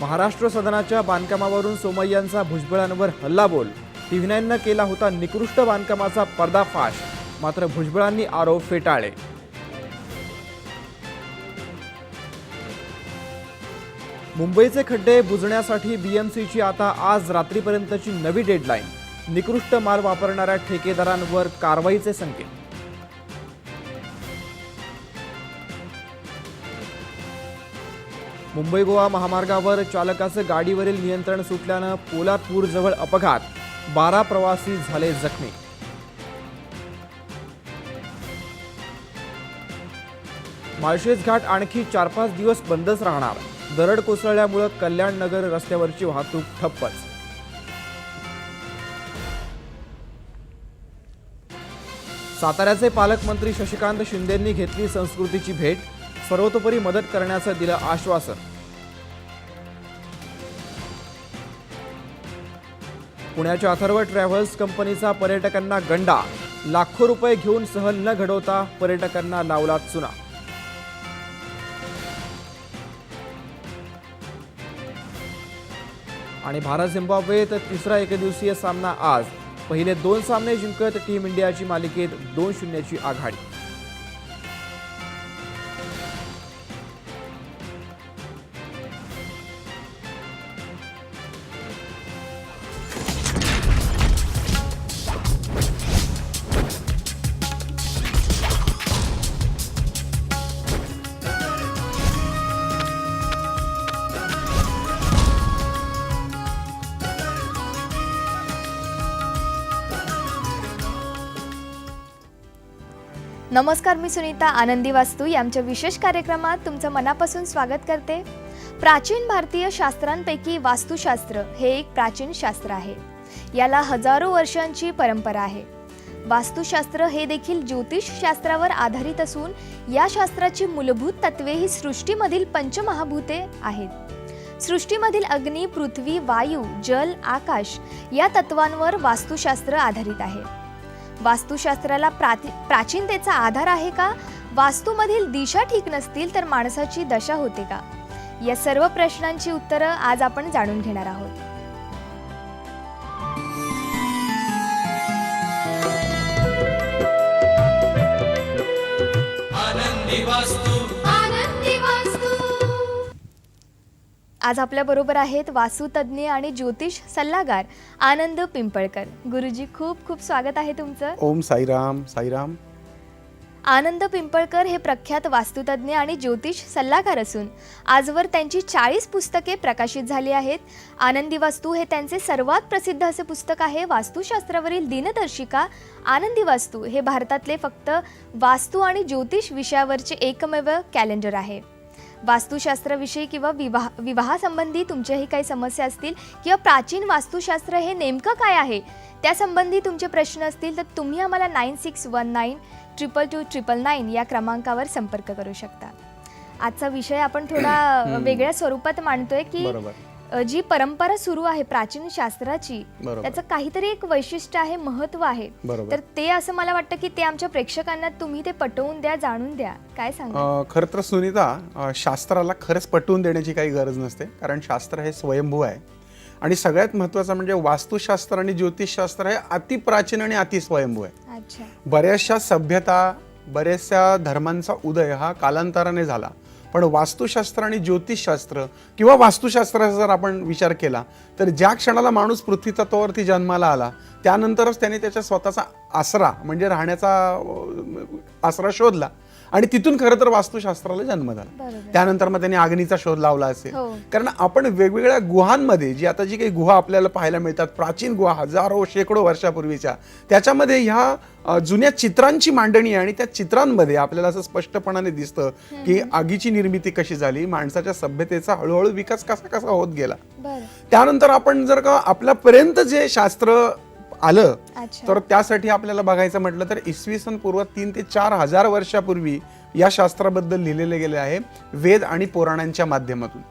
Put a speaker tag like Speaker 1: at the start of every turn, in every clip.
Speaker 1: महाराष्ट्र सदनाच्या बांधकामावरून सोमय्यांचा भुजबळांवर हल्लाबोल. TV9 केला होता निकृष्ट बांधकामाचा पर्दाफाश, मात्र भुजबळांनी आरोप फेटाळले. मुंबईचे खड्डे बुजण्यासाठी BMCची आता आज रात्रीपर्यंतची नवी डेडलाईन. निकृष्ट माल वापरणाऱ्या ठेकेदारांवर कारवाईचे संकेत. मुंबई गोवा महामार्गावर चालकाचं गाडीवरील नियंत्रण सुटल्यानं पोलादपूरजवळ अपघात. 12 प्रवासी झाले जखमी. माळशेज घाट आणखी 4-5 दिवस बंदच राहणार. दरड कोसळल्यामुळे कल्याण नगर रस्त्यावरची वाहतूक ठप्पच. साताऱ्याचे पालकमंत्री शशिकांत शिंदेंनी घेतली संस्कृतीची भेट. सर्वतोपरी मदत करण्याचं दिलं आश्वासन. पुण्याच्या अथर्व ट्रॅव्हल्स कंपनीचा पर्यटकांना गंडा. लाखो रुपये घेऊन सहल न घडवता पर्यटकांना लावला चुना. आणि भारत झिम्बाब्वेत तिसरा एकदिवसीय सामना आज. पहिले 2 सामने जिंकत टीम इंडियाची मालिकेत 2-0ची आघाडी.
Speaker 2: नमस्कार, मी सुनीता. आनंदी वास्तू या आमच्या विशेष कार्यक्रमात तुमचं मनापासून स्वागत करते. प्राचीन भारतीय शास्त्रांपैकी वास्तुशास्त्र हे एक प्राचीन शास्त्र आहे. याला हजारो वर्षांची परंपरा आहे. वास्तुशास्त्र हे देखील ज्योतिषशास्त्रावर आधारित असून या शास्त्राची मूलभूत तत्वे ही सृष्टीमधील पंचमहाभूते आहेत. सृष्टीमधील अग्नी, पृथ्वी, वायू, जल, आकाश या तत्वांवर वास्तुशास्त्र आधारित आहे. वास्तुशास्त्राला प्राचीनतेचा आधार आहे का? वास्तूमधील दिशा ठीक नसतील तर माणसाची दशा होते का? या सर्व प्रश्नांची उत्तरं आज आपण जाणून घेणार आहोत.
Speaker 3: आनंदी वास्तू.
Speaker 2: आज आपल्या बरोबर आहेत वास्तुतज्ञ आणि ज्योतिष सल्लागार आनंद पिंपळकर. गुरुजी, खूप खूप स्वागत आहे तुमचं.
Speaker 4: ओम साईराम. साईराम.
Speaker 2: आनंद पिंपळकर हे प्रख्यात वास्तुतज्ञ आणि ज्योतिष सल्लागार असून आजवर त्यांची 40 पुस्तके प्रकाशित झाली आहेत. आनंदी वास्तू हे त्यांचे सर्वात प्रसिद्ध असे पुस्तक आहे. वास्तुशास्त्रावरील दिनदर्शिका आनंदी वास्तू हे भारतातले फक्त वास्तू आणि ज्योतिष विषयावरचे एकमेव कॅलेंडर आहे. वास्तुशास्त्राविषयी किंवा विवाहासंबंधी तुमच्याही काही समस्या असतील किंवा प्राचीन वास्तुशास्त्र हे नेमकं काय आहे त्यासंबंधी तुमचे प्रश्न असतील तर तुम्ही आम्हाला 9619222999 या क्रमांकावर संपर्क करू शकता. आजचा विषय आपण थोडा वेगळ्या स्वरूपात मांडतोय की जी परंपरा सुरू आहे प्राचीन शास्त्राची, त्याचं काहीतरी एक वैशिष्ट्य आहे, महत्व आहे. तर ते असं मला वाटतं की ते आमच्या प्रेक्षकांना तुम्ही ते पटवून द्या, जाणून द्या. काय सांगा?
Speaker 4: खरं तर सुनीता, शास्त्राला खरंच पटवून देण्याची काही गरज नसते, कारण शास्त्र हे स्वयंभू आहे. आणि सगळ्यात महत्त्वाचं म्हणजे वास्तुशास्त्र आणि ज्योतिषशास्त्र हे अति प्राचीन आणि अति स्वयंभू आहे. बऱ्याचशा सभ्यता, बऱ्याचशा धर्मांचा उदय हा कालांतराने झाला, पण वास्तुशास्त्र आणि ज्योतिषशास्त्र किंवा वास्तुशास्त्राचा जर आपण विचार केला तर ज्या क्षणाला माणूस पृथ्वी तत्वावरती जन्माला आला त्यानंतरच त्याने त्याच्या स्वतःचा आसरा म्हणजे राहण्याचा आसरा शोधला आणि तिथून खरं तर वास्तुशास्त्राला जन्म झाला. त्यानंतर मग त्यांनी अग्नीचा शोध लावला असेल. कारण आपण वेगवेगळ्या गुहांमध्ये जी काही गुहा आपल्याला पाहायला मिळतात, प्राचीन गुहा हजारो शेकडो वर्षापूर्वीच्या, त्याच्यामध्ये ह्या जुन्या चित्रांची मांडणी आहे आणि त्या चित्रांमध्ये आपल्याला असं स्पष्टपणाने दिसतं की आगीची निर्मिती कशी झाली, माणसाच्या सभ्यतेचा हळूहळू विकास कसा कसा होत गेला. त्यानंतर आपण जर का आपल्यापर्यंत जे शास्त्र आलं तर त्यासाठी आपल्याला बघायचं म्हटलं तर इसवी सन पूर्व 3 ते 4 हजार वर्षापूर्वी या शास्त्राबद्दल लिहिलेले गेले आहे वेद आणि पुराणांच्या माध्यमातून.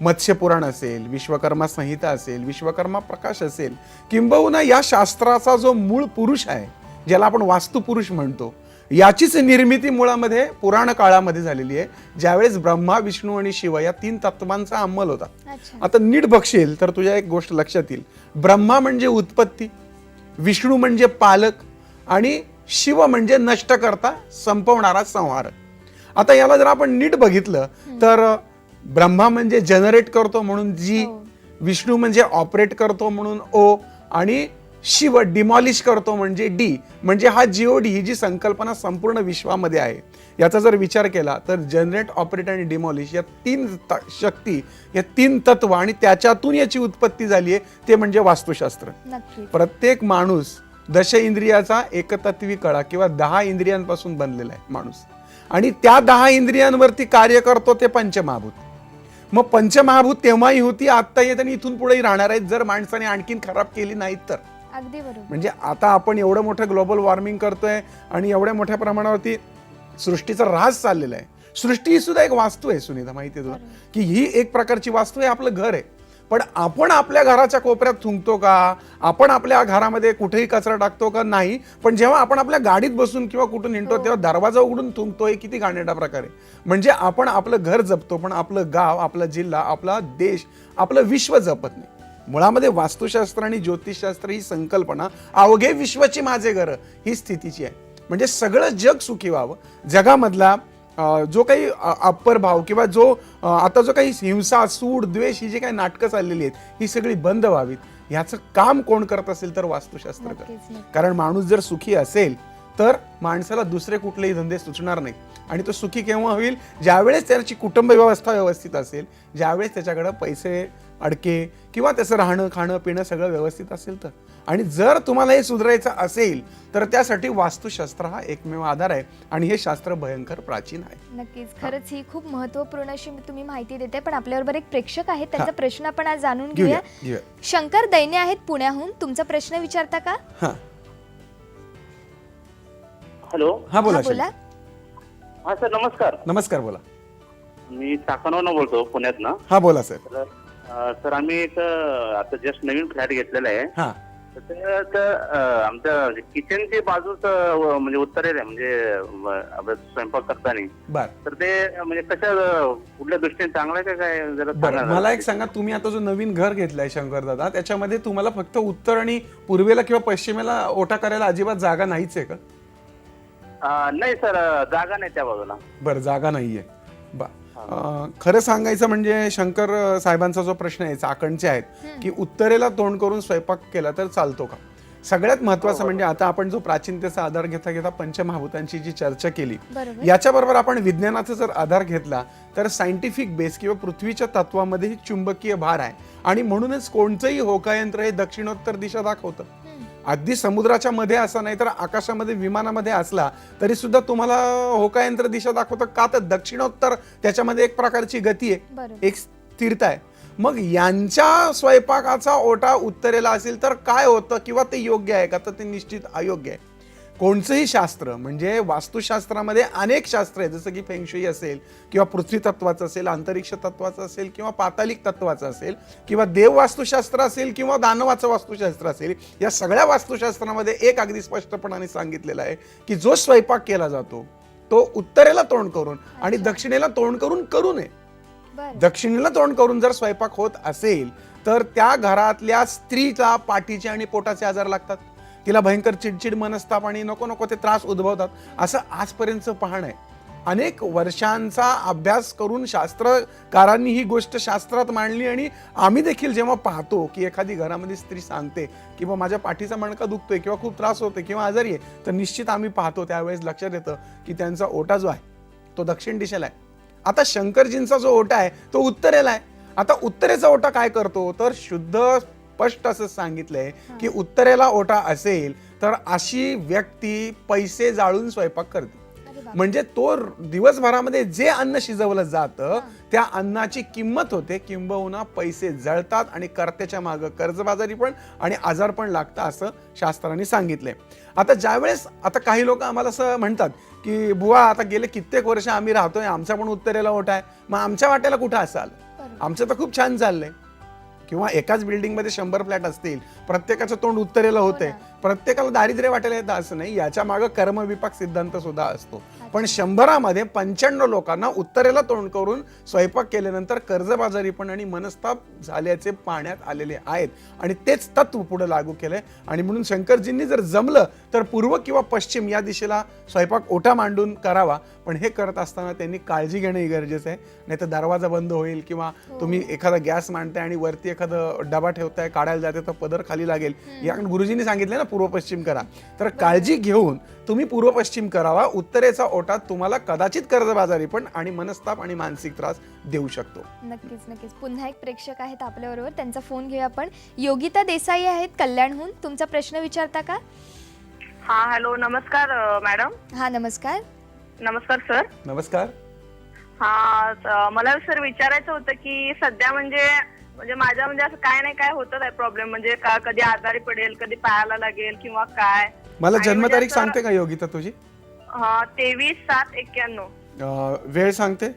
Speaker 4: मत्स्य पुराण असेल, विश्वकर्मा संहिता असेल, विश्वकर्मा प्रकाश असेल, किंबहुना या शास्त्राचा जो मूळ पुरुष आहे ज्याला आपण वास्तुपुरुष म्हणतो याचीच निर्मिती मुळामध्ये पुराण काळामध्ये झालेली आहे, ज्यावेळेस ब्रह्मा, विष्णू आणि शिव या 3 तत्वांचा अंमल होता.
Speaker 2: अच्छा.
Speaker 4: आता नीट बघशील तर तुझ्या एक गोष्ट लक्षात येईल. ब्रह्मा म्हणजे उत्पत्ती, विष्णू म्हणजे पालक आणि शिव म्हणजे नष्ट करता, संपवणारा, संहार. आता याला जर आपण नीट बघितलं तर ब्रह्मा म्हणजे जनरेट करतो म्हणून जी,
Speaker 2: हो.
Speaker 4: विष्णू म्हणजे ऑपरेट करतो म्हणून ओ, आणि शिव डिमॉलिश करतो म्हणजे डी. म्हणजे हा जीओडी ही जी संकल्पना संपूर्ण विश्वामध्ये आहे, याचा जर विचार केला तर जनरेट, ऑपरेट आणि डिमॉलिश या 3 शक्ती, या 3 तत्व आणि त्याच्यातून याची उत्पत्ती झाली आहे, ते म्हणजे वास्तुशास्त्र.
Speaker 2: नक्कीच.
Speaker 4: प्रत्येक माणूस 10 इंद्रियाचा एकतत्वी कळा किंवा 10 इंद्रियांपासून बनलेला आहे माणूस, आणि त्या 10 इंद्रियांवरती कार्य करतो ते पंचमहाभूत. मग पंचमहाभूत तेव्हाही होती, आता येत आणि इथून पुढेही राहणार आहेत, जर माणसाने आणखीन खराब केली नाहीत तर.
Speaker 2: अगदी बरोबर.
Speaker 4: म्हणजे आता आपण एवढं मोठं ग्लोबल वॉर्मिंग करतोय आणि एवढ्या मोठ्या प्रमाणावरती सृष्टीचा ऱ्हास चाललेला आहे. सृष्टी ही सुद्धा एक वास्तू आहे सुनीता, माहिती आहे तुला, की ही एक प्रकारची वास्तू आहे, आपलं घर आहे. पण आपण आपल्या घराच्या कोपऱ्यात थुंकतो का? आपण आपल्या घरामध्ये कुठेही कचरा टाकतो का? नाही. पण जेव्हा आपण आपल्या गाडीत बसून किंवा कुठून हिंडतो तेव्हा दरवाजा उघडून थुंकतोय, किती घाणेरडा प्रकार आहे. म्हणजे आपण आपलं घर जपतो पण आपलं गाव, आपला जिल्हा, आपला देश, आपलं विश्व जपत नाही. मुळामध्ये वास्तुशास्त्र आणि ज्योतिषशास्त्र ही संकल्पना अवघे विश्वाची माझे घर ही स्थितीची आहे. म्हणजे सगळं जग सुखी व्हावं, जगामधला जो काही अप्पर भाव किंवा जो आता जो काही हिंसा, सूड, द्वेष ही जी काही नाटकं चाललेली आहेत ही सगळी बंद व्हावीत. ह्याचं काम कोण करत असेल तर वास्तुशास्त्र करत.
Speaker 2: नक्कीच.
Speaker 4: कारण माणूस जर सुखी असेल तर माणसाला दुसरे कुठलेही धंदे सुचणार नाहीत. आणि तो सुखी केव्हा होईल? ज्यावेळेस त्याची कुटुंब व्यवस्था व्यवस्थित असेल, ज्यावेळेस त्याच्याकडे पैसे, अडके किंवा त्याचं राहणं, खाणं, पिणं सगळं व्यवस्थित असेल तर. आणि जर तुम्हाला हे सुधारायचं असेल तर त्यासाठी वास्तुशास्त्र हा एकमेव आधार आहे, आणि हे शास्त्र भयंकर प्राचीन आहे.
Speaker 2: नक्कीच. खरंच ही खूप महत्त्वपूर्ण अशी तुम्ही माहिती देते. पण आपल्याबरोबर एक प्रेक्षक आहेत, त्यांचा प्रश्न आपण आज जाणून घेऊया. शंकर दैने आहेत पुण्याहून. तुमचा प्रश्न विचारता का?
Speaker 3: हॅलो.
Speaker 4: हा बोला.
Speaker 2: बोला.
Speaker 3: हा सर, नमस्कार.
Speaker 4: नमस्कार, बोला.
Speaker 3: मी चाकणवरून बोलतो, पुण्यातनं.
Speaker 4: हा बोला सर.
Speaker 3: सर आम्ही एक आता जस्ट नवीन फ्लॅट घेतलेला आहे.
Speaker 4: हा.
Speaker 3: तर आमच्या किचनची बाजूच म्हणजे उत्तरेला आहे, म्हणजे स्वयंपाक करताना.
Speaker 4: बर.
Speaker 3: तर ते म्हणजे कशा कुठल्या दृष्टीने चांगलं आहे का काय जरा
Speaker 4: बरं,
Speaker 3: सांगा.
Speaker 4: मला एक सांगा, तुम्ही आता जो नवीन घर घेतलाय शंकर दादा, त्याच्यामध्ये तुम्हाला फक्त उत्तर आणि पूर्वेला किंवा पश्चिमेला ओटा करायला अजिबात जागा नाहीच आहे का?
Speaker 3: नाही सर, जागा नाही त्या बाजूला.
Speaker 4: बरं, जागा नाहीये. खरं सांगायचं म्हणजे शंकर साहेबांचा जो प्रश्न आहे, चाकणचे आहेत, की उत्तरेला तोंड करून स्वयंपाक केला तर चालतो का? सगळ्यात महत्वाचं म्हणजे आता आपण जो प्राचीनतेचा आधार घेता घेता पंचमहाभूतांची जी चर्चा केली, याच्याबरोबर आपण विज्ञानाचा जर आधार घेतला तर सायंटिफिक बेस किंवा पृथ्वीच्या तत्वामध्ये चुंबकीय भार आहे, आणि म्हणूनच कोणतंही होकायंत्र हे दक्षिणोत्तर दिशा दाखवतं. अगदी समुद्राच्या मध्ये असा नाही तर आकाशामध्ये विमानामध्ये असला तरी सुद्धा तुम्हाला होकायंत्र दिशा दाखवतं का? तर दक्षिणोत्तर त्याच्यामध्ये एक प्रकारची गती आहे, एक स्थिरता आहे. मग यांच्या स्वयंपाकाचा ओटा उत्तरेला असेल तर काय होतं, किंवा ते योग्य आहे का? तर ते निश्चित अयोग्य आहे. कोणचंही शास्त्र म्हणजे वास्तुशास्त्रामध्ये अनेक शास्त्र आहेत, जसं की फेंगशुई असेल किंवा पृथ्वी तत्वाचं असेल, अंतरिक्ष तत्वाचं असेल किंवा पातालिक तत्वाचं असेल किंवा देव वास्तुशास्त्र असेल किंवा दानवाचं वास्तुशास्त्र असेल, या सगळ्या वास्तुशास्त्रामध्ये एक अगदी स्पष्टपणाने सांगितलेलं आहे की जो स्वयंपाक केला जातो तो उत्तरेला तोंड करून आणि दक्षिणेला तोंड करून करू नये. दक्षिणेला तोंड करून जर स्वयंपाक होत असेल तर त्या घरातल्या स्त्रीला पाठीचे आणि पोटाचे आजार लागतात, तिला भयंकर चिडचिड, मनस्ताप आणि नको नको ते त्रास उद्भवतात. असं आजपर्यंतचं पाहणं आहे. अनेक वर्षांचा अभ्यास करून शास्त्रकारांनी ही गोष्ट शास्त्रात मांडली, आणि आम्ही देखील जेव्हा पाहतो की एखादी घरामध्ये स्त्री सांगते की माझ्या पाठीचा मणका दुखतोय किंवा खूप त्रास होतोय किंवा आजारी आहे, तर निश्चित आम्ही पाहतो त्यावेळेस लक्षात येतं की त्यांचा ओटा जो आहे तो दक्षिण दिशेला आहे. आता शंकरजींचा जो ओटा आहे तो उत्तरेला आहे. आता उत्तरेचा ओटा काय करतो, तर शुद्ध स्पष्ट असं सांगितलंय की उत्तरेला ओटा असेल तर अशी व्यक्ती पैसे जाळून स्वयंपाक करते. म्हणजे तो दिवसभरामध्ये जे अन्न शिजवलं जातं त्या अन्नाची किंमत होते, किंबहुना पैसे जळतात आणि कर्त्याच्या मागं कर्जबाजारी पण आणि आजार पण लागतं, असं शास्त्रांनी सांगितलंय. आता ज्यावेळेस आता काही लोक आम्हाला असं म्हणतात की बुवा आता गेले कित्येक वर्ष आम्ही राहतोय, आमचा पण उत्तरेला ओटा आहे, मग आमच्या वाट्याला कुठं असाल, आमचं तर खूप छान चाललंय. किंवा एकाच बिल्डिंगमध्ये 100 फ्लॅट असतील, प्रत्येकाचं तोंड उत्तरेला होते, प्रत्येकाला दारिद्र्य वाटायला येतं असं नाही. याच्या मागे कर्मविपाक सिद्धांत सुद्धा असतो. पण 100मध्ये 95 लोकांना उत्तरेला तोंड करून स्वयंपाक केल्यानंतर कर्जबाजारीपण आणि मनस्ताप झाल्याचे पाहण्यात आलेले आहेत आणि तेच तत्व पुढे लागू केलंय. आणि म्हणून शंकरजींनी जर जमलं तर पूर्व किंवा पश्चिम या दिशेला स्वयंपाक ओटा मांडून करावा. पण हे करत असताना त्यांनी काळजी घेणं गरजेचं आहे, नाही तर दरवाजा बंद होईल किंवा तुम्ही एखादा गॅस मांडताय आणि वरती एखादं डबा ठेवताय, काढायला जाते तर पदर खाली लागेल. या गुरुजींनी सांगितलं ना पूर्व पश्चिम करा, तर काळजी घेऊन तुम्ही पूर्व पश्चिम करावा. उत्तरेचा ओटा तुम्हाला कदाचित कर्जबाजारी पण आणि मनस्ताप आणि मानसिक त्रास देऊ शकतो.
Speaker 2: नक्कीच नक्कीच. पुन्हा एक प्रेक्षक आहेत आपल्याबरोबर, त्यांचा फोन घेऊया आपण. योगिता देसाई आहेत कल्याणहून, तुमचा प्रश्न विचारता का?
Speaker 5: हा हॅलो, नमस्कार मॅडम.
Speaker 2: हा नमस्कार.
Speaker 5: नमस्कार सर.
Speaker 4: नमस्कार.
Speaker 5: हा मला सर विचारायचं होतं की सध्या म्हणजे माझ्या असं काय नाही काय होतं काय प्रॉब्लेम, म्हणजे कधी आजारी पडेल, कधी पायाला लागेल किंवा काय.
Speaker 4: मला
Speaker 5: आणि
Speaker 4: जन्मतारीख
Speaker 5: म्हणजे
Speaker 4: सांगते का योगिता तुझी?
Speaker 5: 23/7/91.
Speaker 4: वेळ सांगते?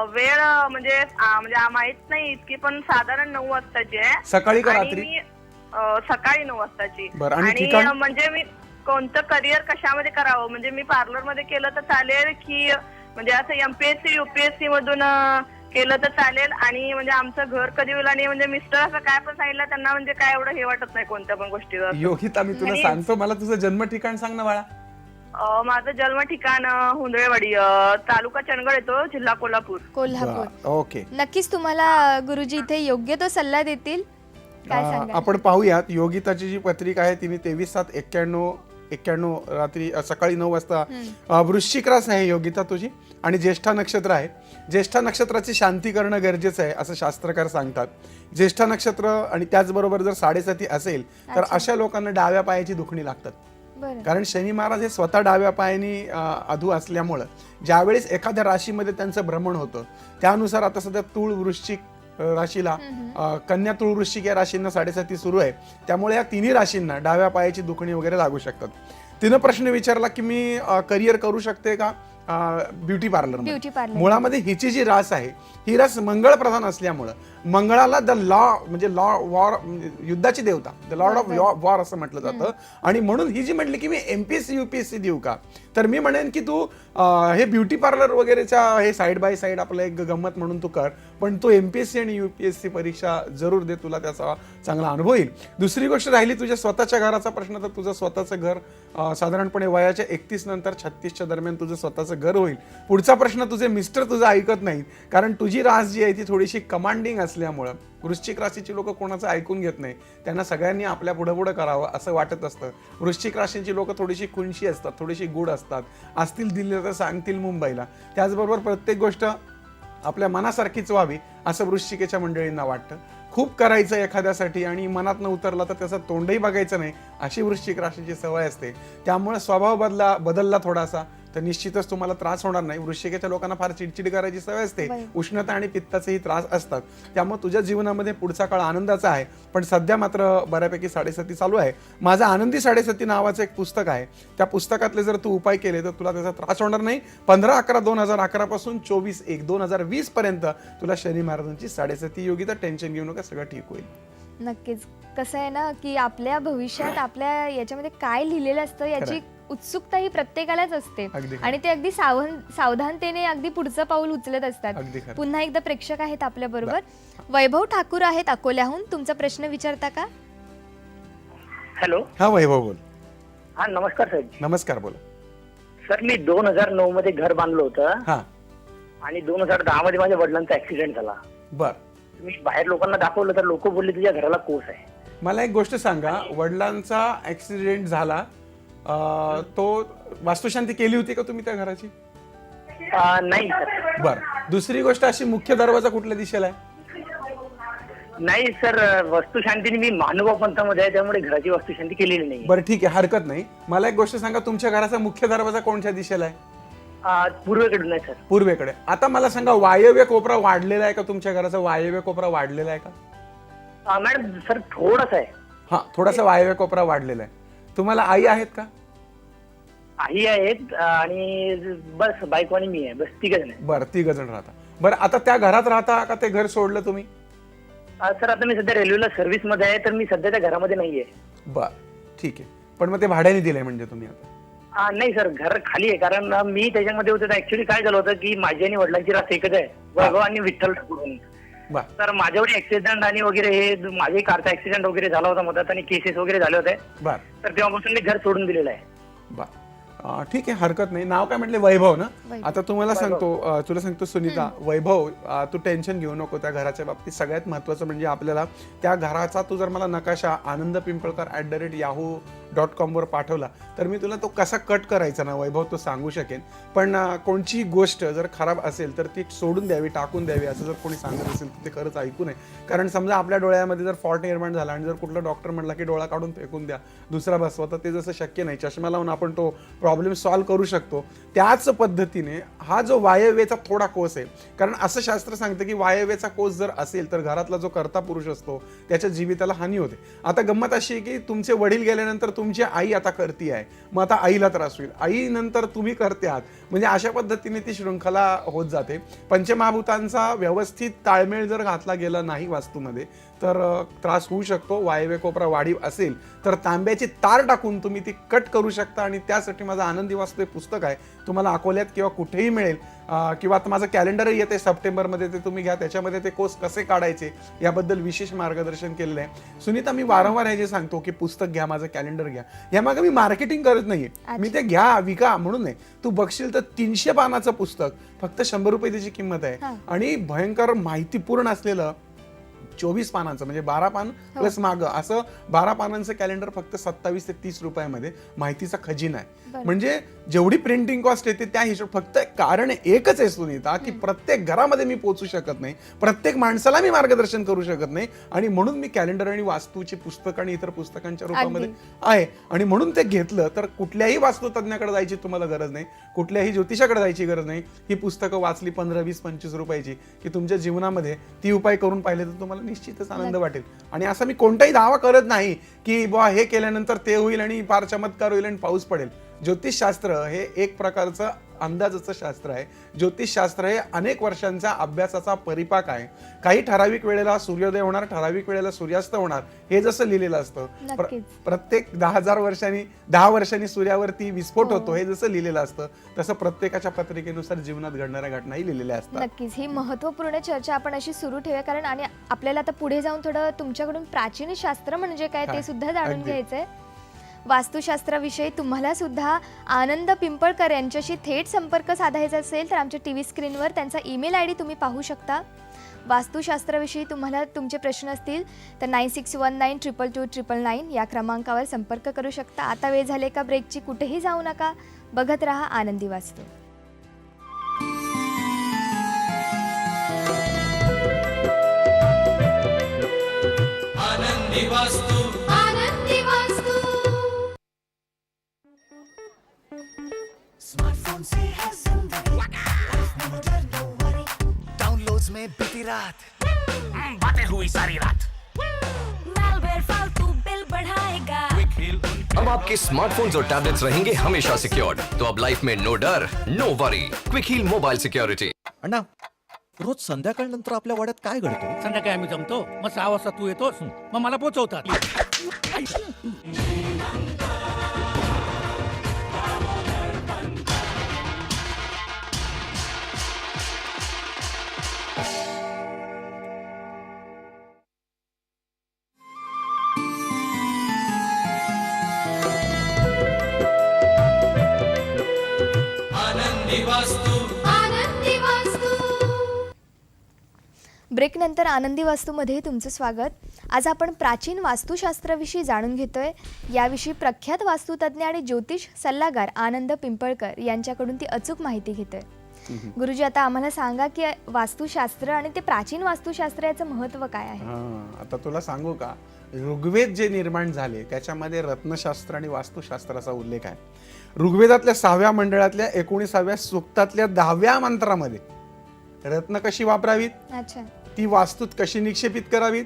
Speaker 5: वेळ म्हणजे माहित नाही इतकी, पण साधारण 9 वाजताची आहे.
Speaker 4: सकाळी का
Speaker 5: आणि
Speaker 4: रात्री?
Speaker 5: मी सकाळी 9 वाजताची.
Speaker 4: बरं, आणि
Speaker 5: आणि
Speaker 4: ठिकाण?
Speaker 5: म्हणजे मी कोणतं करिअर कशामध्ये करावं, म्हणजे मी पार्लर मध्ये केलं तर चालेल की म्हणजे असं एमपीएससी युपीएससी मधून केलं तर चालेल. आणि म्हणजे आमचं घर कधी होईल, आणि म्हणजे मिस्टर असं काय पण सांगितलं त्यांना, म्हणजे काय एवढं हे वाटत नाही कोणत्या पण गोष्टीचं.
Speaker 4: योगिता मी तुला सांगतो, मला तुझं जन्म ठिकाण सांग ना बाळा.
Speaker 5: माझं जन्म ठिकाण हुंदळेवाडी, तालुका चंदगड येतो, जिल्हा कोल्हापूर.
Speaker 2: कोल्हापूर.
Speaker 4: ओके.
Speaker 2: नक्कीच तुम्हाला गुरुजी इथे योग्य तो सल्ला देतील. काय सांगा?
Speaker 4: आपण पाहूयात. योगिताची जी पत्रिका आहे तिने 23/7/91 रात्री सकाळी 9 वाजता वृश्चिक रास आहे योगिता तुझी, आणि ज्येष्ठा नक्षत्र आहे. ज्येष्ठा नक्षत्राची शांती करणं गरजेचं आहे असं शास्त्रकार सांगतात. ज्येष्ठा नक्षत्र आणि त्याचबरोबर जर 7.5 असेल तर अशा लोकांना डाव्या पायाची दुखणी लागतात. कारण शनी महाराज हे स्वतः डाव्या पायाने अधू असल्यामुळं ज्यावेळेस एखाद्या राशीमध्ये त्यांचं भ्रमण होतं, त्यानुसार आता सध्या तूळ वृश्चिक राशीला, कन्या तुळ वृश्चिक या राशींना 7.5 सुरू आहे. त्यामुळे या तिन्ही राशींना डाव्या पायाची दुखणी वगैरे लागू शकतात. तिनं प्रश्न विचारला की मी करिअर करू शकते का ब्युटी पार्लर. मुळामध्ये हिची जी रास आहे ही रास मंगळ प्रधान असल्यामुळं मंगळाला द लॉ म्हणजे वॉर युद्धाची देवता, द लॉर्ड ऑफ वॉर असं म्हटलं जातं. आणि म्हणून ही जी म्हटली की मी एमपीएससी युपीएससी देऊ का, तर मी म्हणेन की तू हे ब्युटी पार्लर वगैरेच्या हे साईड बाय साईड आपलं एक गंमत म्हणून तू कर, पण तू एमपीएससी आणि युपीएससी परीक्षा जरूर दे, तुला त्याचा चांगला अनुभव येईल. दुसरी गोष्ट राहिली तुझ्या स्वतःच्या घराचा प्रश्न, तर तुझं स्वतःचं घर साधारणपणे वयाच्या 31 नंतर 36च्या दरम्यान तुझं स्वतःचं घर होईल. पुढचा प्रश्न, तुझे मिस्टर तुझं ऐकत नाहीत, कारण तुझी रास जी आहे ती थोडीशी कमांडिंग असल्यामुळं वृश्चिक राशीची लोक कोणाचं ऐकून घेत नाही, त्यांना सगळ्यांनी आपल्या पुढं करावं असं वाटत असतं. वृश्चिक राशीची लोक थोडीशी खुनशी असतात, थोडीशी गुड असतात, असतील दिल्ली तर सांगतील मुंबईला. त्याचबरोबर प्रत्येक गोष्ट आपल्या मनासारखीच व्हावी असं वृश्चिकेच्या मंडळींना वाटतं. खूप करायचं एखाद्यासाठी आणि मनात न उतरला तर त्याचं तोंडही बघायचं नाही, अशी वृश्चिक राशीची सवय असते. त्यामुळे स्वभाव बदलला थोडासा तर निश्चितच तुम्हाला त्रास होणार नाही. वृश्चिकेच्या लोकांना फार चिडचिड करायची सवय असते, उष्णता आणि पित्ताचेही त्रास असतात. त्यामुळे तुझ्या जीवनामध्ये पुढचा काळ आनंदाचा आहे. पण सध्या मात्र बऱ्यापैकी 7.5 चालू आहे. माझा आनंदी 7.5 नावाचं एक पुस्तक आहे, त्या पुस्तकातले जर तू उपाय केले तर तुला त्याचा त्रास होणार नाही. 15/11/2011 पासून 24/1/2020 पर्यंत तुला शनी महाराजांची 7.5 योगिता. टेन्शन घेऊ नका, सगळं ठीक होईल.
Speaker 2: नक्कीच. कसं आहे ना की आपल्या भविष्यात आपल्या याच्यामध्ये काय लिहिलेलं असतं याची उत्सुकता ही प्रत्येकालाच असते, आणि ते अगदी सावधानतेने अगदी पुढचं पाऊल उचलत असतात. पुन्हा एकदा प्रेक्षक आहेत आपल्या बरोबर. वैभव ठाकूर आहेत अकोल्याहून, तुमचा प्रश्न विचारता का?
Speaker 3: हॅलो.
Speaker 4: हा वैभव बोल.
Speaker 3: हा नमस्कार साहेब.
Speaker 4: नमस्कार, बोला
Speaker 3: सर. मी 2009 मध्ये घर बांधलं होतं आणि 2010 मध्ये माझ्या वडिलांचा ऍक्सिडेंट झाला.
Speaker 4: बर.
Speaker 3: मी बाहेर लोकांना दाखवलं तर लोक बोलले तुझ्या घराला कोस आहे.
Speaker 4: मला एक गोष्ट सांगा, वडिलांचा ऍक्सिडेंट झाला, तो वास्तुशांती केली होती का तुम्ही त्या घराची?
Speaker 3: नाही सर.
Speaker 4: बर. दुसरी गोष्ट अशी, मुख्य दरवाजा कुठल्या दिशेला आहे?
Speaker 3: नाही सर, वास्तुशांतीने मी मानव पंथामध्ये आहे, त्यामुळे घराची वास्तुशांती केलेली नाही.
Speaker 4: बरं ठीक आहे, हरकत नाही. मला एक गोष्ट सांगा, तुमच्या घराचा मुख्य दरवाजा कोणत्या दिशेला आहे?
Speaker 3: पूर्वेकडून आहे सर.
Speaker 4: पूर्वेकडे. आता मला सांगा, वायव्य कोपरा वाढलेला आहे का तुमच्या घराचा? वायव्य कोपरा वाढलेला आहे का?
Speaker 3: मॅडम सर थोडासा आहे.
Speaker 4: हा, थोडासा वायव्य कोपरा वाढलेला आहे. तुम्हाला आई आहेत का?
Speaker 3: आई आहेत आणि बस बायको आणि मी आहे, बस 3 जण आहे.
Speaker 4: बरं, 3 जण राहता. बरं, आता त्या घरात राहता का ते घर सोडलं तुम्ही?
Speaker 3: सर आता मी सध्या रेल्वेला सर्व्हिस मध्ये आहे, तर मी सध्या त्या घरामध्ये नाहीये.
Speaker 4: बर, ठीक आहे. पण मग ते भाड्याने दिलंय म्हणजे तुम्ही आता?
Speaker 3: नाही सर, घर खाली आहे. कारण मी त्याच्यामध्ये होतो, ऍक्च्युली काय झालं होतं की माझी आणि वडिलांची रास एकच आहे, वैभव आणि विठ्ठल ठाकूर म्हणून.
Speaker 4: बर
Speaker 3: तर माझ्यावर ऍक्सिडेंट आणि वगैरे हे माझ्या कारचा ऍक्सिडेंट वगैरे झाला होता मधात आणि केसेस वगैरे झाले होते.
Speaker 4: बर
Speaker 3: तर तेव्हापासून मी घर सोडून दिलेलं आहे.
Speaker 4: बर ठीक आहे, हरकत नाही. नाव काय म्हटले? वैभव ना?
Speaker 2: वैभव.
Speaker 4: आता तुम्हाला सांगतो, तुला सांगतो सुनीता, वैभव, तू टेन्शन घेऊ नको त्या घराच्या बाबतीत. सगळ्यात महत्वाचं म्हणजे आपल्याला त्या घराचा तू जर मला नकाशा anandpimpalkar@yahoo.com वर पाठवला तर मी तुला तो कसा कट करायचा ना वैभव तो सांगू शकेन. पण कोणतीही गोष्ट जर खराब असेल तर ती सोडून द्यावी, टाकून द्यावी, असं जर कोणी सांगत असेल तर ते खरंच ऐकू नये. कारण समजा आपल्या डोळ्यामध्ये जर फॉल्ट निर्माण झाला आणि जर कुठला डॉक्टर म्हणला की डोळा काढून फेकून द्या, दुसरा बसवा, तर ते जसं शक्य नाही. चष्मा लावून आपण तो प्रॉब्लेम सॉल्व्ह करू शकतो. त्याच पद्धतीने हा जो वायव्येचा थोडा कोस आहे, कारण असं शास्त्र सांगतं की वायव्येचा कोस जर असेल तर घरातला जो कर्ता पुरुष असतो त्याच्या जीविताला हानी होते. आता गंमत अशी आहे की तुमचे वडील गेल्यानंतर तुमची आई आता करती आहे, मग आता आईला त्रास होईल, आई नंतर तुम्ही करते आहात, म्हणजे अशा पद्धतीने ती शृंखला होत जाते. पंचमहाभूतांचा व्यवस्थित ताळमेळ जर घातला गेला नाही वास्तूमध्ये तर त्रास होऊ शकतो. वायव्य कोपरा वाढीव असेल तर तांब्याची तार टाकून तुम्ही ती कट करू शकता. आणि त्यासाठी माझं आनंदी वास्तू हे पुस्तक आहे, तुम्हाला अकोल्यात किंवा कुठेही मिळेल. किंवा आता माझं कॅलेंडरही येते सप्टेंबरमध्ये, ते तुम्ही घ्या. त्याच्यामध्ये ते कोर्स कसे काढायचे याबद्दल विशेष मार्गदर्शन केलेलं आहे. सुनीता, मी वारंवार हे जे सांगतो की पुस्तक घ्या, माझं कॅलेंडर घ्या, यामागे मी मार्केटिंग करत नाहीये. मी ते घ्या, विका म्हणून नाही. तू बघशील तर 300 पानाचं पुस्तक, फक्त 100 रुपये त्याची किंमत आहे. आणि भयंकर माहितीपूर्ण असलेलं 24 पानांचं म्हणजे 12 पान प्लस मागं असं 12 पानांचं कॅलेंडर फक्त 27 ते 30 रुपयामध्ये माहितीचा खजिना आहे. म्हणजे जेवढी प्रिंटिंग कॉस्ट येते त्या हिशोब, फक्त कारण एकच आहे सुनीता की प्रत्येक घरामध्ये मी पोहोचू शकत नाही, प्रत्येक माणसाला मी मार्गदर्शन करू शकत नाही. आणि म्हणून मी कॅलेंडर आणि वास्तूची पुस्तक आणि इतर पुस्तकांच्या रूपामध्ये आहे. आणि म्हणून ते घेतलं तर कुठल्याही वास्तुतज्ञाकडे जायची तुम्हाला गरज नाही, कुठल्याही ज्योतिषाकडे जायची गरज नाही. ही पुस्तकं वाचली 15, 20, 25 रुपयाची की तुमच्या जीवनामध्ये ती उपाय करून पाहिले तर तुम्हाला निश्चितच आनंद वाटेल. आणि असा मी कोणताही दावा करत नाही की बुवा हे केल्यानंतर ते होईल आणि फार चमत्कार होईल आणि पाऊस पडेल. ज्योतिषशास्त्र हे एक प्रकारचं अंदाजाचं शास्त्र आहे. ज्योतिषशास्त्र हे अनेक वर्षांचा अभ्यासाचा परिपाक आहे. काही ठराविक वेळेला सूर्योदय होणार, ठराविक वेळेला सूर्यास्त होणार, हे जसं लिहिलेलं असतं. प्रत्येक 10 वर्षांनी सूर्यावरती विस्फोट होतो हे जसं लिहिलेलं असतं, तसं प्रत्येकाच्या पत्रिकेनुसार जीवनात घडणाऱ्या घटनाही लिहिलेल्या असतात.
Speaker 2: नक्कीच ही महत्त्वपूर्ण चर्चा आपण अशी सुरू ठेवूया, कारण आणि आपल्याला आता पुढे जाऊन थोडं तुमच्याकडून प्राचीन शास्त्र म्हणजे काय ते सुद्धा जाणून घ्यायचंय. वास्तुशास्त्राविषयी तुम्हाला सुद्धा आनंद पिंपळकर यांच्याशी थेट संपर्क साधायचा असेल तर आमच्या टीव्ही स्क्रीनवर त्यांचा ईमेल ID तुम्ही पाहू शकता. वास्तुशास्त्राविषयी तुम्हाला तुमचे प्रश्न असतील तर 9619222999 या क्रमांकावर संपर्क करू शकता. आता वेळ झाले का ब्रेकची, कुठेही जाऊ नका, बघत रहा आनंदी वास्तू.
Speaker 6: आनंदी वास्तू,
Speaker 2: आनंदी वास्तू.
Speaker 6: स्मार्टफोन से है जिंदगी, लाइफ में डर न वरी, डाउनलोड्स में बीती रात, बातें हुई सारी रात,
Speaker 7: मालवेयर फालतू बिल बढ़ाएगा।
Speaker 8: अब आपके स्मार्टफोन्स और टैबलेट्स रहेंगे हमेशा सिक्योर्ड, तो अब लाइफ में नो डर, no worry. Quick heal mobile security.
Speaker 9: अण्णा, रोज संध्याकाळनंतर आपल्या वाड्यात काय घडतं?
Speaker 10: संध्याकाळी आम्ही जमतो, मग 6 वाजता तू येतोस, मग मला पोचवतात.
Speaker 6: आनंदी वास्तू,
Speaker 2: आनंदी वास्तू. ब्रेकनंतर आनंदी वास्तूमध्ये तुमचं स्वागत. आज आपण प्राचीन वास्तुशास्त्राविषयी जाणून घेतोय. याविषयी प्रख्यात वास्तुतज्ञ आणि ज्योतिष सल्लागार आनंद पिंपळकर यांच्याकडून ती अचूक माहिती घेतोय. गुरुजी, आता आम्हाला सांगा की वास्तुशास्त्र आणि ते प्राचीन वास्तुशास्त्र याचं महत्व काय आहे?
Speaker 4: आता तुला सांगू का, ऋग्वेद जे निर्माण झाले त्याच्यामध्ये रत्नशास्त्र आणि वास्तुशास्त्राचा उल्लेख आहे. ऋग्वेदातल्या 6व्या मंडळातल्या 19व्या सूक्तातल्या 10व्या मंत्रामध्ये रत्न कशी वापरावीत,
Speaker 2: अच्छा,
Speaker 4: ती वास्तूत कशी निक्षेपित करावीत,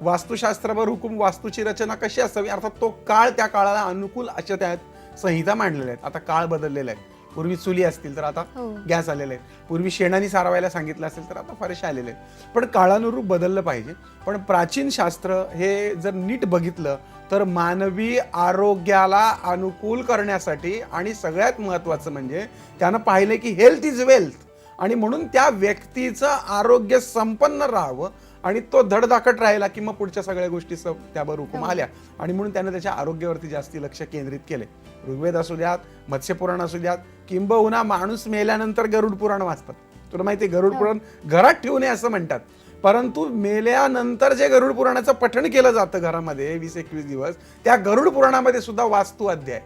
Speaker 4: वास्तुशास्त्रावर हुकूम वास्तूची रचना कशी असावी, अर्थात तो काळ त्या काळाला अनुकूल अशा त्यात संहिता मांडलेल्या आहेत. आता काळ बदललेला आहे, पूर्वी चुली असतील तर आता
Speaker 2: हो.
Speaker 4: गॅस आलेले आहेत, पूर्वी शेणाने सारवायला सांगितलं असेल तर आता फारसे आलेले आहेत. पण काळानुरूप बदललं पाहिजे. पण प्राचीन शास्त्र हे जर नीट बघितलं तर मानवी आरोग्याला अनुकूल करण्यासाठी आणि सगळ्यात महत्त्वाचं म्हणजे त्यानं पाहिलं की हेल्थ इज वेल्थ, आणि म्हणून त्या व्यक्तीचं आरोग्य संपन्न राहावं आणि तो धडधाकट राहिला की मग पुढच्या सगळ्या गोष्टी त्यावर हुकूम आल्या, आणि म्हणून त्यानं त्याच्या आरोग्यावरती जास्ती लक्ष केंद्रित केले. ऋग्वेद असू द्यात, मत्स्यपुराण असू द्यात, किंबहुना माणूस मेल्यानंतर गरुड पुराण वाचतात. तुला माहिती गरुड पुराण घरात ठेवू नये असं म्हणतात, परंतु मेल्यानंतर जे गरुड पुराणाचं पठण केलं जातं घरामध्ये 20-21 दिवस, त्या गरुड पुराणामध्ये सुद्धा वास्तू अध्याय,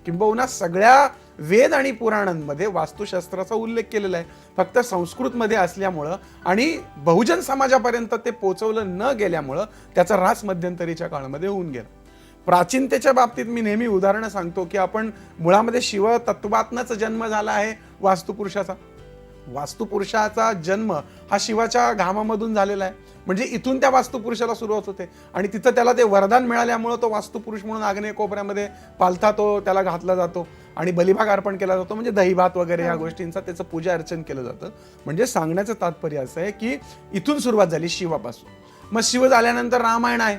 Speaker 4: किंबहुना सगळ्या वेद आणि पुराणांमध्ये वास्तुशास्त्राचा उल्लेख केलेला आहे. फक्त संस्कृतमध्ये असल्यामुळं आणि बहुजन समाजापर्यंत ते पोहोचवलं न गेल्यामुळं त्याचा ऱ्हास मध्यंतरीच्या काळामध्ये होऊन गेला. प्राचीनतेच्या बाबतीत मी नेहमी उदाहरणं सांगतो की आपण मुळामध्ये शिव तत्वातनच जन्म झाला आहे वास्तुपुरुषाचा. वास्तुपुरुषाचा जन्म हा शिवाच्या घामामधून झालेला आहे, म्हणजे इथून त्या वास्तुपुरुषाला सुरुवात होते. आणि तिथं त्याला ते वरदान मिळाल्यामुळं तो वास्तुपुरुष म्हणून आग्नेय कोपऱ्यामध्ये पालथा तो त्याला घातला जातो आणि बलिभाग अर्पण केला जातो, म्हणजे दहीभात वगैरे ह्या गोष्टींचा त्याचं पूजा अर्चन केलं जातं. म्हणजे सांगण्याचं तात्पर्य असं आहे की इथून सुरुवात झाली शिवापासून. मग शिव झाल्यानंतर रामायण आहे,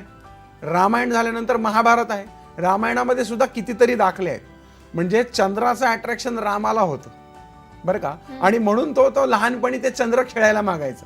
Speaker 4: रामायण झाल्यानंतर महाभारत आहे. रामायणामध्ये सुद्धा कितीतरी दाखले आहेत, म्हणजे चंद्राचं अट्रॅक्शन रामाला होतं बरं का, आणि म्हणून तो लहानपणी ते चंद्र खेळायला मागायचा.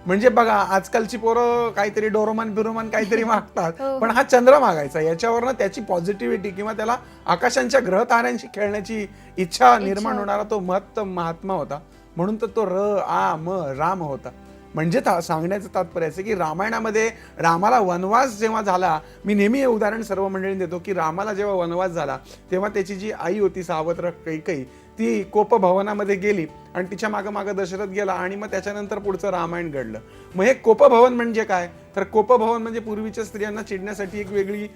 Speaker 4: म्हणजे बघा आजकालची पोरं काहीतरी डोरोमान बिरोमान काहीतरी मागतात, पण हा चंद्र मागायचा. याच्यावरनं त्याची पॉझिटिव्हिटी किंवा त्याला आकाशांच्या ग्रह ताऱ्यांशी खेळण्याची इच्छा निर्माण होणारा तो महात्मा होता, म्हणून तर तो राम होता. म्हणजे सांगण्याचं तात्पर्य असं की रामायणामध्ये रामाला वनवास जेव्हा झाला, मी नेहमी हे उदाहरण सर्व मंडळींनी देतो की रामाला जेव्हा वनवास झाला तेव्हा त्याची जी आई होती सावत्र कैकेयी, ती कोपभवनामध्ये गेली आणि तिच्या मागं दशरथ गेला, आणि मग त्याच्यानंतर पुढचं रामायण घडलं. मग हे कोपभवन म्हणजे काय, तर कोपभवन म्हणजे पूर्वीच्या स्त्रियांना चिडण्यासाठी एक वेगळी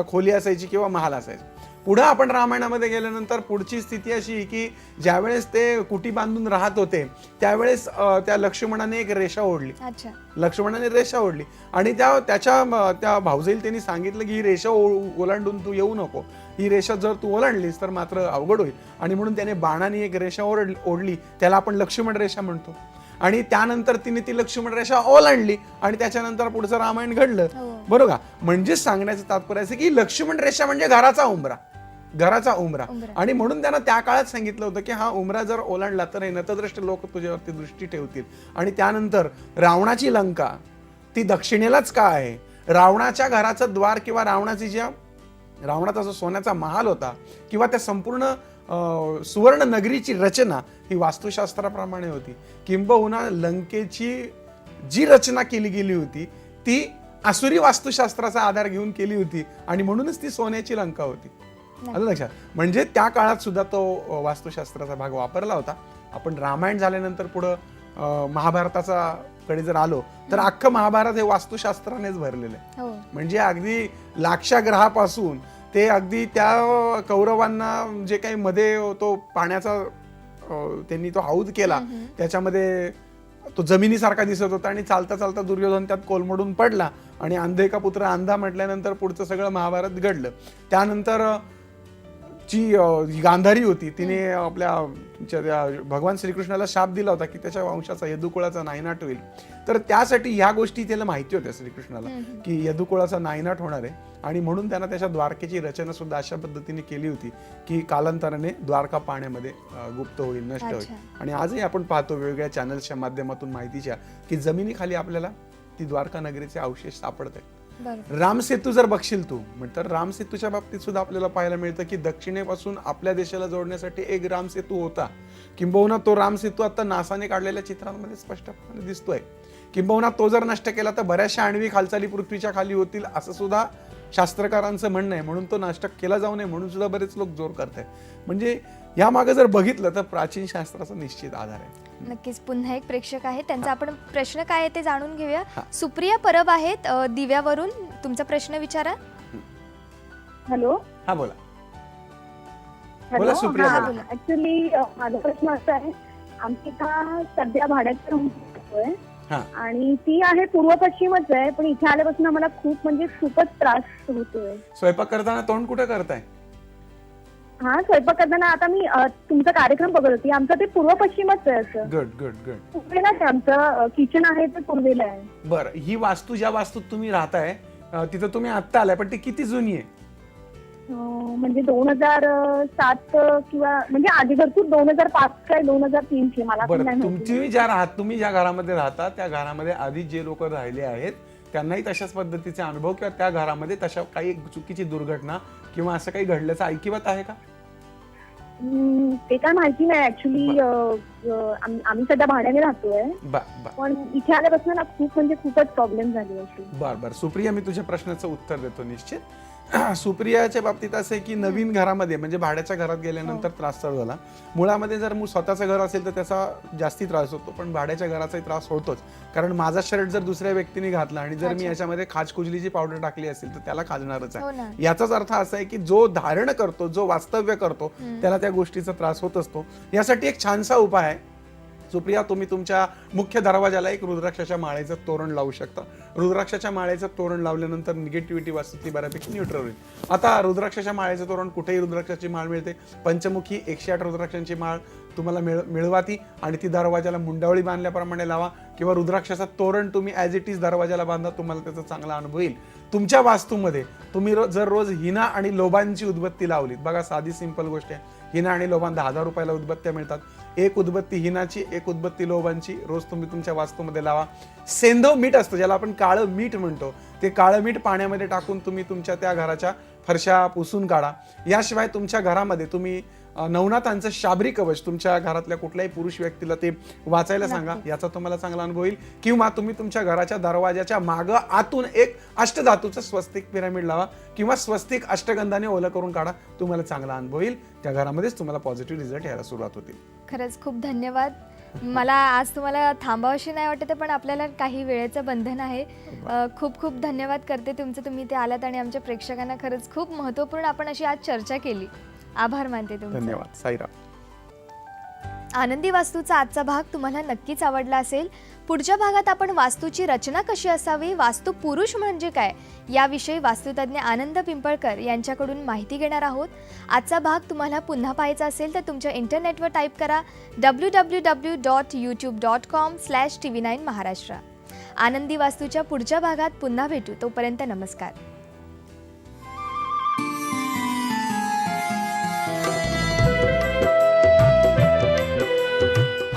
Speaker 4: खोली असायची किंवा महाल असायचा. पुढं आपण रामायणामध्ये गेल्यानंतर पुढची स्थिती अशी की ज्यावेळेस ते कुटी बांधून राहत होते त्यावेळेस त्या लक्ष्मणाने एक रेषा ओढली. लक्ष्मणाने रेषा ओढली आणि त्या भाऊजाईल त्यांनी सांगितलं की ही रेषा ओलांडून तू येऊ नको, ही रेषा जर तू ओलांडलीस तर मात्र अवघड होईल, आणि म्हणून त्याने बाणाने एक रेषा ओढली, त्याला आपण लक्ष्मण रेषा म्हणतो. आणि त्यानंतर तिने ती लक्ष्मण रेषा ओलांडली आणि त्याच्यानंतर पुढचं रामायण घडलं. बरोबर. म्हणजे सांगण्याचं तात्पर्य असं की लक्ष्मण रेषा म्हणजे घराचा उंबरा. आणि म्हणून त्यांना त्या काळात सांगितलं होतं की हा उंबरा जर ओलांडला तर हे नतद्रष्ट लोक तुझ्यावरती दृष्टी ठेवतील. आणि त्यानंतर रावणाची लंका ती दक्षिणेलाच का आहे, रावणाच्या घराचं द्वार किंवा रावणाचा जो सोन्याचा महाल होता किंवा त्या संपूर्ण सुवर्ण नगरीची रचना ही वास्तुशास्त्राप्रमाणे होती. किंबहुना लंकेची जी रचना केली गेली होती ती आसुरी वास्तुशास्त्राचा आधार घेऊन केली होती, आणि म्हणूनच ती सोन्याची लंका होती. आलं लक्षात. म्हणजे त्या काळात सुद्धा तो वास्तुशास्त्राचा भाग वापरला होता. आपण रामायण झाल्यानंतर पुढं महाभारताचा कडे जर आलो तर अख्खं महाभारत हे वास्तुशास्त्रानेच भरलेलं आहे. म्हणजे अगदी लाक्षाग्रहापासून ते अगदी त्या कौरवांना जे काही मध्ये तो पाण्याचा त्यांनी तो हौद केला, त्याच्यामध्ये तो जमिनीसारखा दिसत होता आणि चालता चालता दुर्योधन त्यात कोलमडून पडला आणि अंधे का पुत्र अंधा म्हटल्यानंतर पुढचं सगळं महाभारत घडलं. त्यानंतर जी गांधारी होती तिने आपल्या भगवान श्रीकृष्णाला शाप दिला होता की त्याच्या वंशाचा यदुकुळाचा नायनाट होईल. तर त्यासाठी ह्या गोष्टी त्याला माहिती होत्या श्रीकृष्णाला की यदुकुळाचा नायनाट होणार आहे, आणि म्हणून त्यांना त्याच्या द्वारकेची रचना सुद्धा अशा पद्धतीने केली होती की कालांतराने द्वारका पाण्यामध्ये गुप्त होईल, नष्ट होईल. आणि आजही आपण पाहतो वेगवेगळ्या चॅनल्सच्या माध्यमातून माहितीच्या की जमिनीखाली आपल्याला ती द्वारका नगरीचे अवशेष सापडत आहेत. रामसेतू जर बघशील तू तर रामसेतूच्या बाबतीत सुद्धा आपल्याला पाहायला मिळतं की दक्षिणेपासून आपल्या देशाला जोडण्यासाठी एक रामसेतू होता. किंबहुना तो रामसेतू आता नासाने काढलेल्या चित्रांमध्ये स्पष्टपणे दिसतोय. किंबहुना तो जर नष्ट केला तर बऱ्याचशा आण्विक हालचाली पृथ्वीच्या खाली होतील असं सुद्धा शास्त्रकारांचं म्हणणं आहे, म्हणून तो नष्ट केला जाऊ नये म्हणून सुद्धा बरेच लोक जोर करतायत. म्हणजे या मागे जर बघितलं तर प्राचीन शास्त्राचा निश्चित आधार आहे.
Speaker 2: नक्कीच. पुन्हा एक प्रेक्षक आहे, त्यांचा आपण प्रश्न काय आहे ते जाणून घेऊया. सुप्रिया परब आहेत दिव्यावरून, तुमचा प्रश्न विचारा.
Speaker 5: हॅलो.
Speaker 4: हा बोला. बोला सुप्रिया.
Speaker 5: ऍक्च्युली माझा प्रश्न असा आहे, आमची इथं सध्या भाड्याची रूम आहे आणि ती आहे पूर्व पश्चिमच आहे, पण इथे आल्यापासून आम्हाला खूपच त्रास होतोय.
Speaker 4: स्वयंपाक करताना तोंड कुठे करताय?
Speaker 5: हा स्वयंपाक करताना आता मी तुमचा कार्यक्रम बघत होती. आमचं ते पूर्व पश्चिमच आहे असं.
Speaker 4: Good good good.
Speaker 5: पूर्वेलाच आहे आमचं किचन आहे ते पूर्वेला आहे.
Speaker 4: बरं, ही वास्तू ज्या वास्तूत तुम्ही राहताय तिथं तुम्ही आत्ता आलाय, पण ती किती जुनी आहे?
Speaker 5: म्हणजे 2007 किंवा म्हणजे आधी भरपूर 2005 काय 2003 ची मला पण
Speaker 4: बरं,
Speaker 5: नाही माहिती.
Speaker 4: तुम्ही ज्या घरामध्ये राहता त्या घरामध्ये आधी जे लोक राहिले आहेत त्यांनाही तशाच पद्धतीचे अनुभव किंवा त्या घरामध्ये तशा काही चुकीची दुर्घटना किंवा असं काही घडल्याचं ऐकिवात आहे का?
Speaker 5: ते काय माहिती नाही ऍक्च्युली. आम्ही सध्या भाड्याने राहतोय, पण इथे आल्यापासून ना खूपच प्रॉब्लेम झाले असे.
Speaker 4: बर सुप्रिया, मी तुझ्या प्रश्नाचं उत्तर देतो निश्चित. सुप्रियाच्या बाबतीत असं आहे की नवीन घरामध्ये म्हणजे भाड्याच्या घरात गेल्यानंतर त्रास चालू झाला. मुळामध्ये जर स्वतःचं घर असेल तर त्याचा जास्ती त्रास होतो, पण भाड्याच्या घराचाही त्रास होतोच. कारण माझा शर्ट जर दुसऱ्या व्यक्तीने घातला आणि जर मी याच्यामध्ये खाजकुजलीची पावडर टाकली असेल तर त्याला खाजणारच आहे. याचाच अर्थ असा आहे की जो धारण करतो, जो वास्तव्य करतो, त्याला त्या गोष्टीचा त्रास होत असतो. यासाठी एक छानसा उपाय आहे सुप्रिया. तुम्ही तुमच्या मुख्य दरवाजाला एक रुद्राक्षाच्या माळेचं तोरण लावू शकता. रुद्राक्षाच्या माळेचं तोरण लावल्यानंतर निगेटिव्हिटी वास्तूतली बऱ्यापैकी न्यूट्रल होईल. आता रुद्राक्षाच्या माळेचं तोरण कुठेही रुद्राक्षाची माळ मिळते. पंचमुखी 108 रुद्राक्षांची माळ तुम्हाला मिळवा ती आणि ती दरवाजाला मुंडावळी बांधल्याप्रमाणे लावा, किंवा रुद्राक्षाचा तोरण तुम्ही ॲज इट इज दरवाजाला बांधा. तुम्हाला त्याचा चांगला अनुभव येईल. तुमच्या वास्तूमध्ये तुम्ही जर रोज हिना आणि लोबांची उदबत्ती लावलीत, बघा साधी सिंपल गोष्ट आहे, हिना आणि लोबान 10,000 रुपयाला उदबत्त्या मिळतात. एक उदबत्ती हिनाची, एक उदबत्ती लोबांची रोज तुम्ही तुमच्या वास्तूमध्ये लावा. सेंधव मीठ असतं ज्याला आपण काळं मीठ म्हणतो, ते काळं मीठ पाण्यामध्ये टाकून तुम्ही तुमच्या त्या घराच्या फरशा पुसून काढा. याशिवाय तुमच्या घरामध्ये तुम्ही नवनाथांचं शाबरी कवच तुमच्या घरातल्या कुठल्याही पुरुष व्यक्तीला ते वाचायला सांगा, याचा तुम्हाला चांगला अनुभव येईल. किंवा तुम्ही तुमच्या घराच्या दरवाजाच्या मागं आतून एक अष्टधातूचं स्वस्तिक पिरामिड लावा किंवा स्वस्तिक अष्टगंधाने ओलं करून काढा. तुम्हाला चांगला अनुभव येईल. त्या घरामध्येच तुम्हाला पॉझिटिव्ह रिझल्ट यायला सुरुवात होतील.
Speaker 2: खरंच खूप धन्यवाद. मला आज तुम्हाला थांबावशी नाही वाटत, पण आपल्याला काही वेळेचं बंधन आहे. खूप खूप धन्यवाद करते तुमचं. तुम्ही ते आलात आणि आमच्या प्रेक्षकांना खरंच खूप महत्त्वपूर्ण आपण अशी आज चर्चा केली. आभार मानते तुमचे.
Speaker 4: धन्यवाद. साईराम.
Speaker 2: आनंदी वास्तूचा आजचा भाग तुम्हाला नक्कीच आवडला असेल. पुढच्या भागात आपण वास्तूची रचना कशी असावी, वास्तू पुरुष म्हणजे काय याविषयी वास्तुतज्ञ आनंद पिंपळकर यांच्याकडून माहिती घेणार आहोत. आजचा भाग तुम्हाला पुन्हा पाहायचा असेल तर तुमच्या इंटरनेटवर टाईप करा www.youtube.com/tv9 महाराष्ट्र. आनंदी वास्तूच्या पुढच्या भागात पुन्हा भेटू. तोपर्यंत नमस्कार.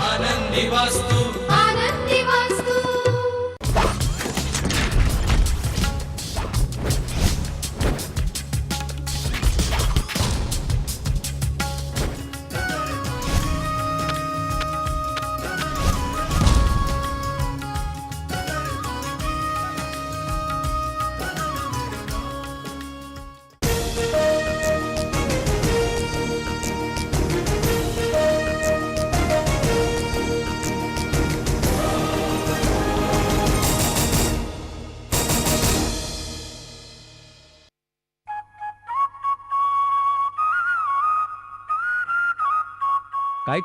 Speaker 6: आनंदी वास्तू.
Speaker 9: काय